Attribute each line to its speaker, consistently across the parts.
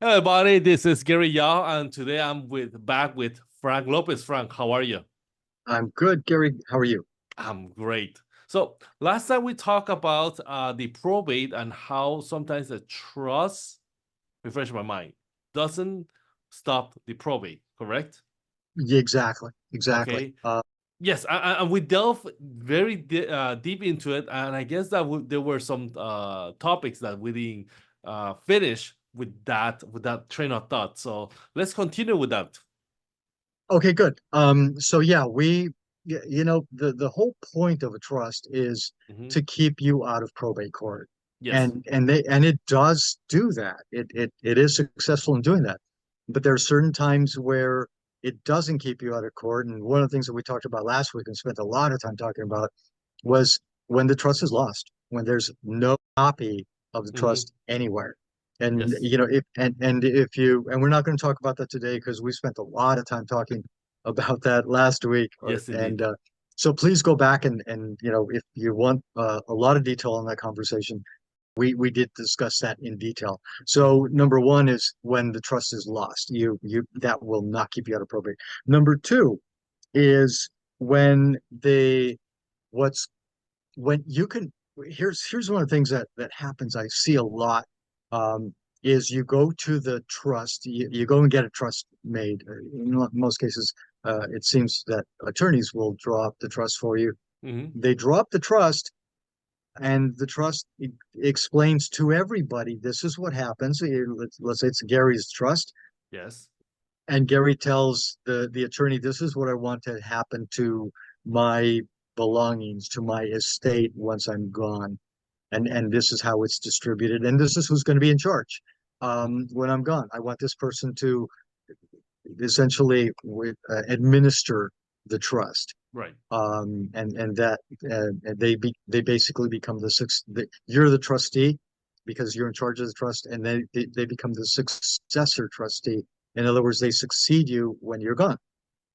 Speaker 1: Hello, everybody. This is Gary Yao, and today I'm back with Frank Lopez. Frank, how are you?
Speaker 2: I'm good, Gary. How are you?
Speaker 1: I'm great. So last time we talked about the probate and how sometimes the trust, refresh my mind, doesn't stop the probate, correct?
Speaker 2: Yeah, exactly.
Speaker 1: Okay. Yes, and we delve very deep into it, and I guess that there were some topics that we didn't finish with that train of thought. So let's continue with that.
Speaker 2: Okay, good. So yeah, the whole point of a trust is
Speaker 1: Mhm.
Speaker 2: to keep you out of probate court,
Speaker 1: Yes.
Speaker 2: and it does do that. It is successful in doing that, but there are certain times where it doesn't keep you out of court. And one of the things that we talked about last week and spent a lot of time talking about was when the trust is lost, when there's no copy of the
Speaker 1: Hmm.
Speaker 2: trust anywhere. And
Speaker 1: Yes.
Speaker 2: you know, if you and we're not going to talk about that today because we spent a lot of time talking about that last week.
Speaker 1: Yes, indeed.
Speaker 2: So please go back and if you want a lot of detail on that conversation, we did discuss that in detail.
Speaker 1: Hmm.
Speaker 2: So number one is when the trust is lost, you that will not keep you out of probate. Number two is when the what's when you can here's one of the things that happens I see a lot is you go to the trust, you go and get a trust made. In most cases, it seems that attorneys will draw up the trust for you.
Speaker 1: Hmm.
Speaker 2: They draw up the trust, and the trust explains to everybody this is what happens. Let's say it's Gary's trust,
Speaker 1: Yes.
Speaker 2: and Gary tells the attorney, this is what I want to happen to my belongings, to my estate once I'm gone. And this is how it's distributed, and this is who's going to be in charge when I'm gone. I want this person to essentially administer the trust,
Speaker 1: Right.
Speaker 2: and that they basically become you're the trustee because you're in charge of the trust, and they become the successor trustee. In other words, they succeed you when you're gone.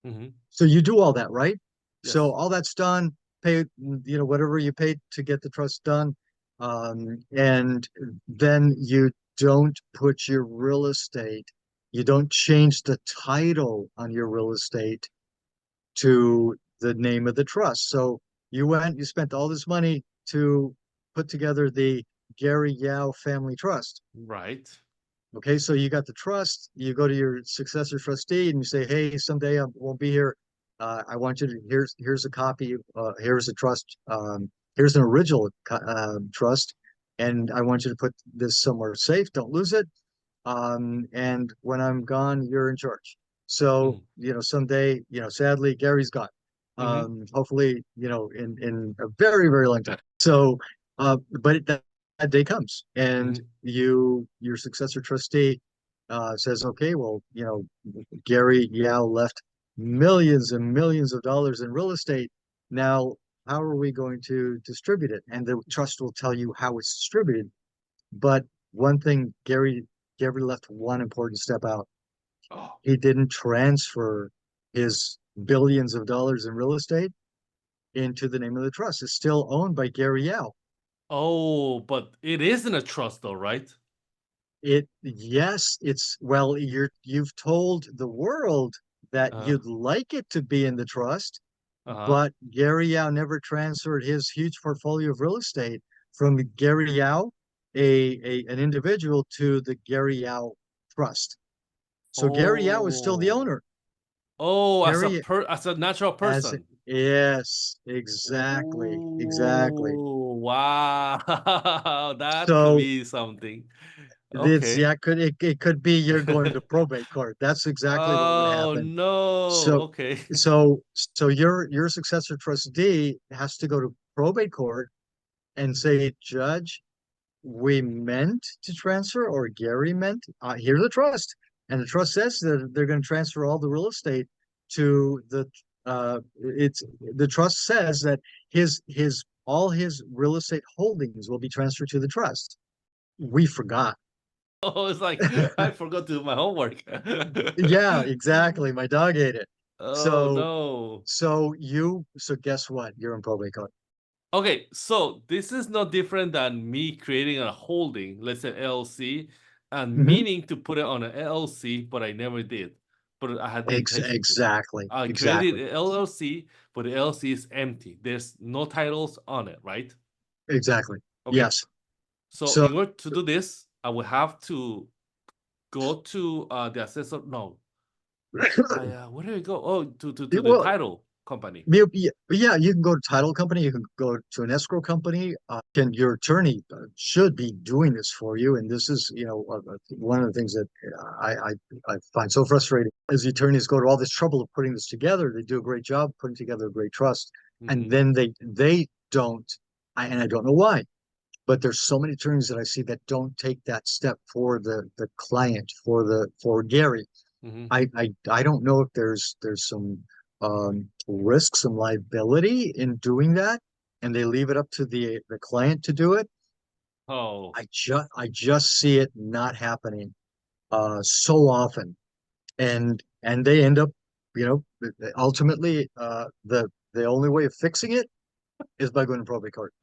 Speaker 1: Hmm.
Speaker 2: So you do all that, right? So
Speaker 1: Yes.
Speaker 2: all that's done, pay, whatever you paid to get the trust done. And then you don't put your real estate, you don't change the title on your real estate to the name of the trust. So you spent all this money to put together the Gary Yao Family Trust.
Speaker 1: Right.
Speaker 2: Okay, so you got the trust, you go to your successor trustee and you say, hey, someday I won't be here. I want you to, here's a copy, here's a trust, here's an original trust, and I want you to put this somewhere safe, don't lose it. And when I'm gone, you're in charge. So,
Speaker 1: Mm.
Speaker 2: someday, sadly, Gary's gone.
Speaker 1: Hmm.
Speaker 2: Hopefully, in a very, very long time. So, but that day comes, and
Speaker 1: Hmm.
Speaker 2: your successor trustee says, okay, well, Gary Yao left millions and millions of dollars in real estate. Now, how are we going to distribute it? And the trust will tell you how it's distributed. But one thing, Gary left one important step out.
Speaker 1: Oh.
Speaker 2: He didn't transfer his billions of dollars in real estate into the name of the trust. It's still owned by Gary Yao.
Speaker 1: Oh, but it isn't a trust though, right?
Speaker 2: Yes, you've told the world that
Speaker 1: Uh,
Speaker 2: you'd like it to be in the trust,
Speaker 1: uh-huh.
Speaker 2: but Gary Yao never transferred his huge portfolio of real estate from Gary Yao, an individual, to the Gary Yao Trust. So Gary Yao is still the
Speaker 1: Oh.
Speaker 2: owner.
Speaker 1: Oh,
Speaker 2: Gary
Speaker 1: as a natural
Speaker 2: as
Speaker 1: person.
Speaker 2: yes, exactly.
Speaker 1: Oh, wow. That could
Speaker 2: So
Speaker 1: be something.
Speaker 2: it's
Speaker 1: Okay.
Speaker 2: yeah, it could be you're going to probate court. That's exactly what would
Speaker 1: Oh
Speaker 2: happen.
Speaker 1: no.
Speaker 2: So
Speaker 1: Okay.
Speaker 2: so your successor trustee has to go to probate court and say, Judge, we meant to transfer, or Gary meant, here's the trust. And the trust says that they're going to transfer all the real estate to it's the trust says that his all his real estate holdings will be transferred to the trust. We forgot.
Speaker 1: Oh, it's like I forgot to do my homework.
Speaker 2: Yeah, exactly. My dog ate it.
Speaker 1: Oh
Speaker 2: So
Speaker 1: no.
Speaker 2: so guess what? You're in probate court.
Speaker 1: Okay, so this is no different than me creating a holding, let's say LLC, and
Speaker 2: Hmm.
Speaker 1: meaning to put it on an LLC, but I never did. But I had the intention to.
Speaker 2: Exactly,
Speaker 1: I created
Speaker 2: exactly,
Speaker 1: an LLC, but the LLC is empty. There's no titles on it, right?
Speaker 2: exactly.
Speaker 1: Okay.
Speaker 2: Yes.
Speaker 1: So
Speaker 2: So
Speaker 1: in order to do this, I will have to go to the assessor. No, where do we go? Oh, to the
Speaker 2: well,
Speaker 1: title company.
Speaker 2: yeah, you can go to title company, you can go to an escrow company, and your attorney should be doing this for you. And this is, one of the things that I find so frustrating is the attorneys go to all this trouble of putting this together. They do a great job putting together a great trust, and
Speaker 1: Mm-hmm.
Speaker 2: then they don't. And I don't know why, but there's so many attorneys that I see that don't take that step for the client, for Gary.
Speaker 1: Mm-hmm.
Speaker 2: I don't know if there's some risk, some liability in doing that, and they leave it up to the client to do it.
Speaker 1: Oh,
Speaker 2: I just see it not happening so often, and they end up, ultimately, the only way of fixing it is by going to probate court.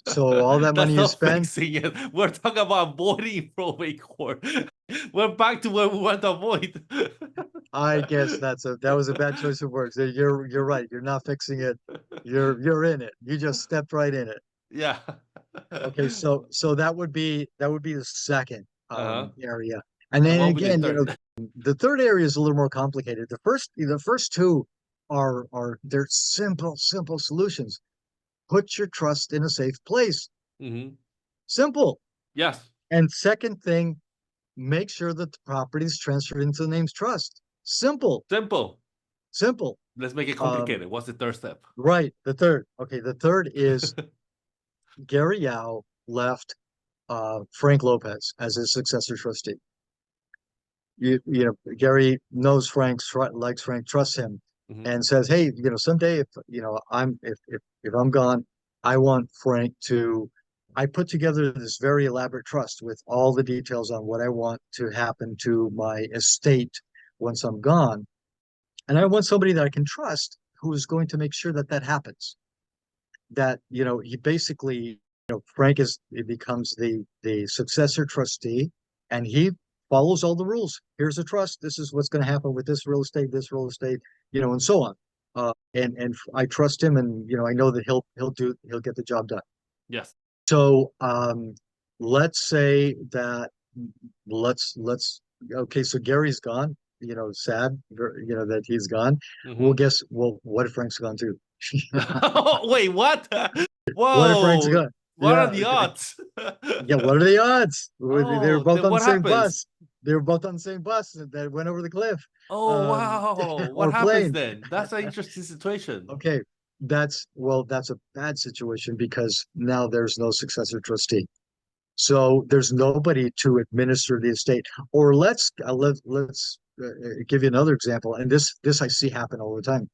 Speaker 2: So all that money
Speaker 1: that's
Speaker 2: you
Speaker 1: not
Speaker 2: spend,
Speaker 1: fixing it. We're talking about avoiding probate court. We're back to where we want to avoid.
Speaker 2: I guess that was a bad choice of words. You're right. You're not fixing it. You're in it. You just stepped right in it.
Speaker 1: Yeah.
Speaker 2: Okay, so that would be the second
Speaker 1: Uh-huh.
Speaker 2: area. And
Speaker 1: And
Speaker 2: then
Speaker 1: what will be the
Speaker 2: again,
Speaker 1: third?
Speaker 2: the third area is a little more complicated. The first two they're simple solutions. Put your trust in a safe place.
Speaker 1: Mm-hmm.
Speaker 2: Simple.
Speaker 1: Yes.
Speaker 2: And second thing, make sure that the property is transferred into the name's trust. Simple,
Speaker 1: Simple.
Speaker 2: simple.
Speaker 1: Let's make it
Speaker 2: Um,
Speaker 1: complicated. What's the third step?
Speaker 2: right. The third. Okay, the third is Gary Yao left Frank Lopez as his successor trustee. Gary knows likes Frank, trusts him,
Speaker 1: Mm-hmm.
Speaker 2: and says, "Hey, someday if I'm gone, I want Frank to." I put together this very elaborate trust with all the details on what I want to happen to my estate once I'm gone, and I want somebody that I can trust who is going to make sure that that happens. That he basically, Frank is he becomes the successor trustee, and he follows all the rules. Here's a trust. This is what's going to happen with this real estate, and so on. And I trust him, and I know that he'll get the job done.
Speaker 1: Yes.
Speaker 2: So let's say that let's okay. So Gary's gone. Sad. That he's gone.
Speaker 1: Mm-hmm.
Speaker 2: Well, what if Frank's gone too?
Speaker 1: Wait, what?
Speaker 2: What if Frank's
Speaker 1: Whoa.
Speaker 2: gone?
Speaker 1: What are
Speaker 2: Yeah,
Speaker 1: the odds?
Speaker 2: yeah. What are the odds? They were
Speaker 1: Oh,
Speaker 2: both
Speaker 1: then
Speaker 2: on the
Speaker 1: what
Speaker 2: same
Speaker 1: happens?
Speaker 2: bus. They were both on the same bus that went over the cliff,
Speaker 1: Oh,
Speaker 2: um,
Speaker 1: wow. What
Speaker 2: or
Speaker 1: happens
Speaker 2: plane.
Speaker 1: then? That's an interesting situation.
Speaker 2: Okay, that's a bad situation because now there's no successor trustee. So there's nobody to administer the estate. Or let's give you another example, and this I see happen all the time.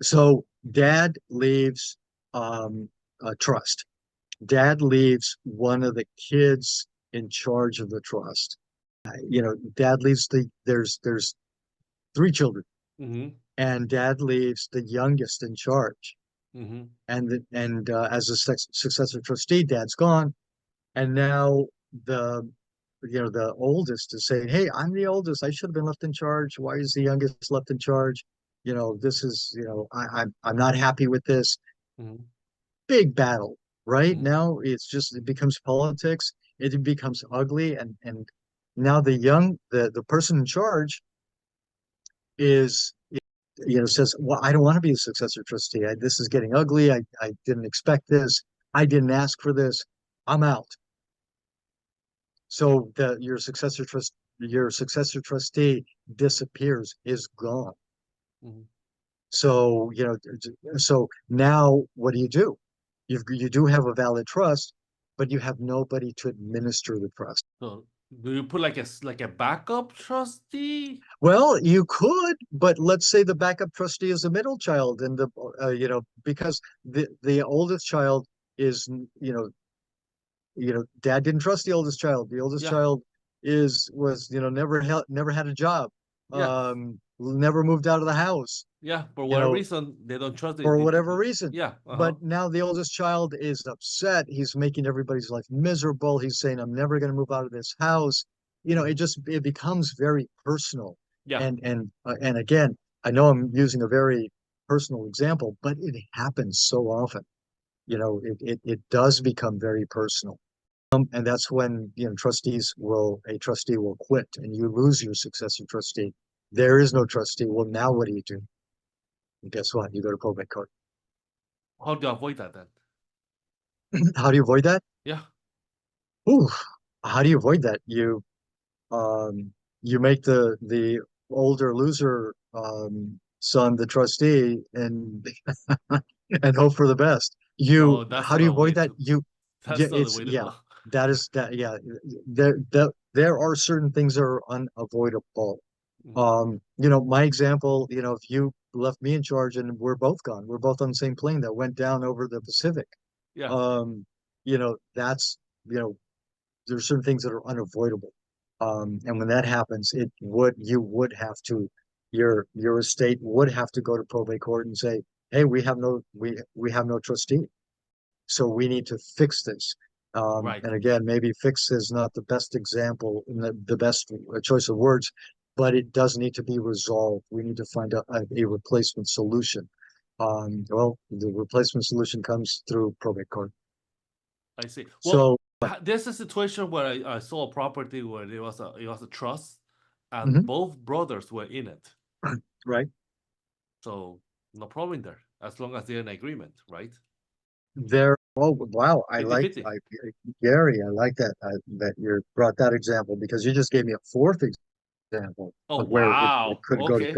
Speaker 2: So dad leaves a trust. Dad leaves one of the kids in charge of the trust. Dad leaves there's three children,
Speaker 1: Mm-hmm.
Speaker 2: and dad leaves the youngest in charge.
Speaker 1: Mm-hmm.
Speaker 2: And as a successor trustee, dad's gone, and now the the oldest is saying, "Hey, I'm the oldest. I should have been left in charge. Why is the youngest left in charge? This is I'm not happy with this."
Speaker 1: Mm-hmm.
Speaker 2: Big battle. Right
Speaker 1: Mm-hmm.
Speaker 2: now, it becomes politics. It becomes ugly, and now the person in charge is says, "Well, I don't want to be a successor trustee. This is getting ugly. I didn't expect this. I didn't ask for this. I'm out." So your successor trustee disappears, is gone.
Speaker 1: Mm-hmm.
Speaker 2: So so now what do? You do have a valid trust, but you have nobody to administer the trust.
Speaker 1: So do you put like a backup trustee?
Speaker 2: Well, you could, but let's say the backup trustee is a middle child, and because the oldest child is dad didn't trust the oldest child. The oldest
Speaker 1: Yeah.
Speaker 2: child was never had a job,
Speaker 1: Yes.
Speaker 2: never moved out of the house.
Speaker 1: Yeah, for
Speaker 2: You
Speaker 1: whatever
Speaker 2: know,
Speaker 1: reason, they don't trust
Speaker 2: for whatever reason.
Speaker 1: yeah,
Speaker 2: But now the oldest child is upset. He's making everybody's life miserable. He's saying, I'm never going to move out of this house. You know, it becomes very personal.
Speaker 1: yeah,
Speaker 2: And again, I know I'm using a very personal example, but it happens so often. You know, it does become very personal. And that's when, you know, a trustee will quit and you lose your successor trustee. There is no trustee. Well, now what do? And guess what? You go to probate court.
Speaker 1: how do you avoid that then?
Speaker 2: How do you avoid that?
Speaker 1: Yeah,
Speaker 2: Ooh, how do you avoid that? Um, you make the older loser son the trustee and and hope for the best.
Speaker 1: no, that's
Speaker 2: How
Speaker 1: not
Speaker 2: do you
Speaker 1: a way
Speaker 2: avoid that?
Speaker 1: to.
Speaker 2: Yeah,
Speaker 1: That's not the
Speaker 2: it's
Speaker 1: way to
Speaker 2: yeah,
Speaker 1: go.
Speaker 2: that is that yeah. There are certain things that are unavoidable.
Speaker 1: Mhm.
Speaker 2: You know, my example, you know, if you left me in charge and we're both gone, we're both on the same plane that went down over the Pacific.
Speaker 1: Yeah,
Speaker 2: Um, you know, that's you know, there's certain things that are unavoidable. And when that happens, you would have to, your estate would have to go to probate court and say, hey, we have no trustee. So we need to fix this.
Speaker 1: right.
Speaker 2: And again, maybe fix is not the best example, the best choice of words, but it does need to be resolved. We need to find a replacement solution. Well, the replacement solution comes through probate court.
Speaker 1: I see. Well,
Speaker 2: So,
Speaker 1: there's a situation where I saw a property where it was a trust, and
Speaker 2: mhm,
Speaker 1: both brothers were in it.
Speaker 2: right
Speaker 1: So no problem there, as long as they're in agreement, right?
Speaker 2: there. Oh, wow.
Speaker 1: 50-50.
Speaker 2: Gary, I like that, that you brought that example because you just gave me a fourth example
Speaker 1: Oh
Speaker 2: of where it
Speaker 1: wow.
Speaker 2: could go to
Speaker 1: Okay.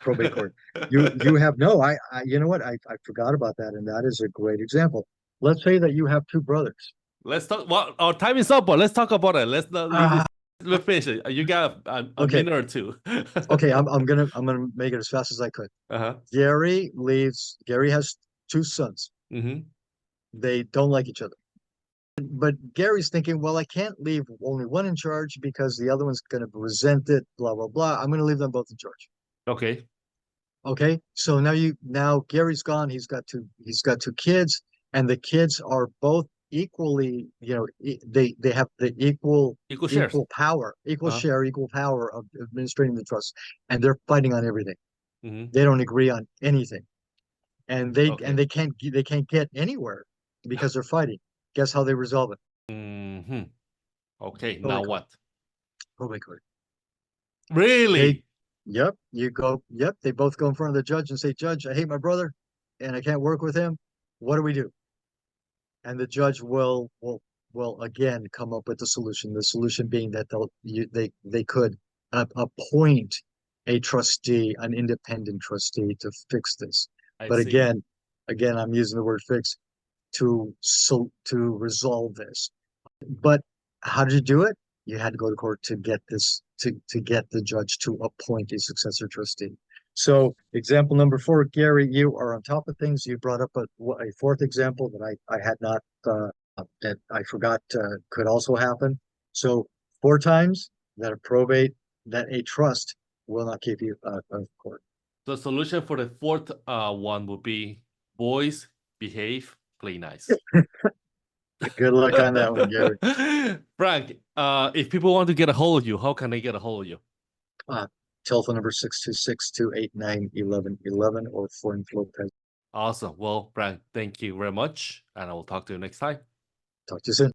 Speaker 2: probate court. You have no, you know what? I forgot about that. And that is a great example. Let's say that you have two brothers.
Speaker 1: Let's talk. Well, our time is up, but let's talk about it. Let's not leave this.
Speaker 2: Ah,
Speaker 1: Let's finish it. You got a
Speaker 2: okay.
Speaker 1: minute or two.
Speaker 2: Okay. I'm gonna make it as fast as I could.
Speaker 1: Uh-huh.
Speaker 2: Gary has two sons.
Speaker 1: Mm-hmm.
Speaker 2: They don't like each other. But Gary's thinking, well, I can't leave only one in charge because the other one's going to resent it, blah, blah, blah. I'm going to leave them both in charge.
Speaker 1: Okay.
Speaker 2: Okay. So now Gary's gone. He's got two kids, and the kids are both equally, you know, they have the
Speaker 1: Equal shares.
Speaker 2: equal
Speaker 1: Uh-huh.
Speaker 2: share, equal power of administrating the trust, and they're fighting on everything.
Speaker 1: Mm-hmm.
Speaker 2: They don't agree on anything, and
Speaker 1: Okay.
Speaker 2: they can't get anywhere because they're fighting. Guess how they resolve it?
Speaker 1: Mm-hmm. Okay. Now
Speaker 2: Probate court.
Speaker 1: what?
Speaker 2: Probate court. They,
Speaker 1: Really?
Speaker 2: yep, yep, they both go in front of the judge and say, Judge, I hate my brother and I can't work with him. What do we do? And the judge will again come up with the solution. The solution being that they could appoint a trustee, an independent trustee to fix this.
Speaker 1: I
Speaker 2: But
Speaker 1: see.
Speaker 2: again, I'm using the word fix to resolve this. But how did you do it? You had to go to court to get this to get the judge to appoint a successor trustee. So example number four, Gary, you are on top of things. You brought up a fourth example that I had not that I forgot could also happen. So four times that a trust will not keep you out of court.
Speaker 1: The solution for the fourth one would be boys behave, play nice.
Speaker 2: Good luck on that one, Gary.
Speaker 1: Frank, if people want to get a hold of you, how can they get a hold of you?
Speaker 2: Uh, Telephone number 626-289-1111 or Foreign Lopez.
Speaker 1: Awesome. Well, Frank, thank you very much, and I will talk to you next time.
Speaker 2: Talk to you soon.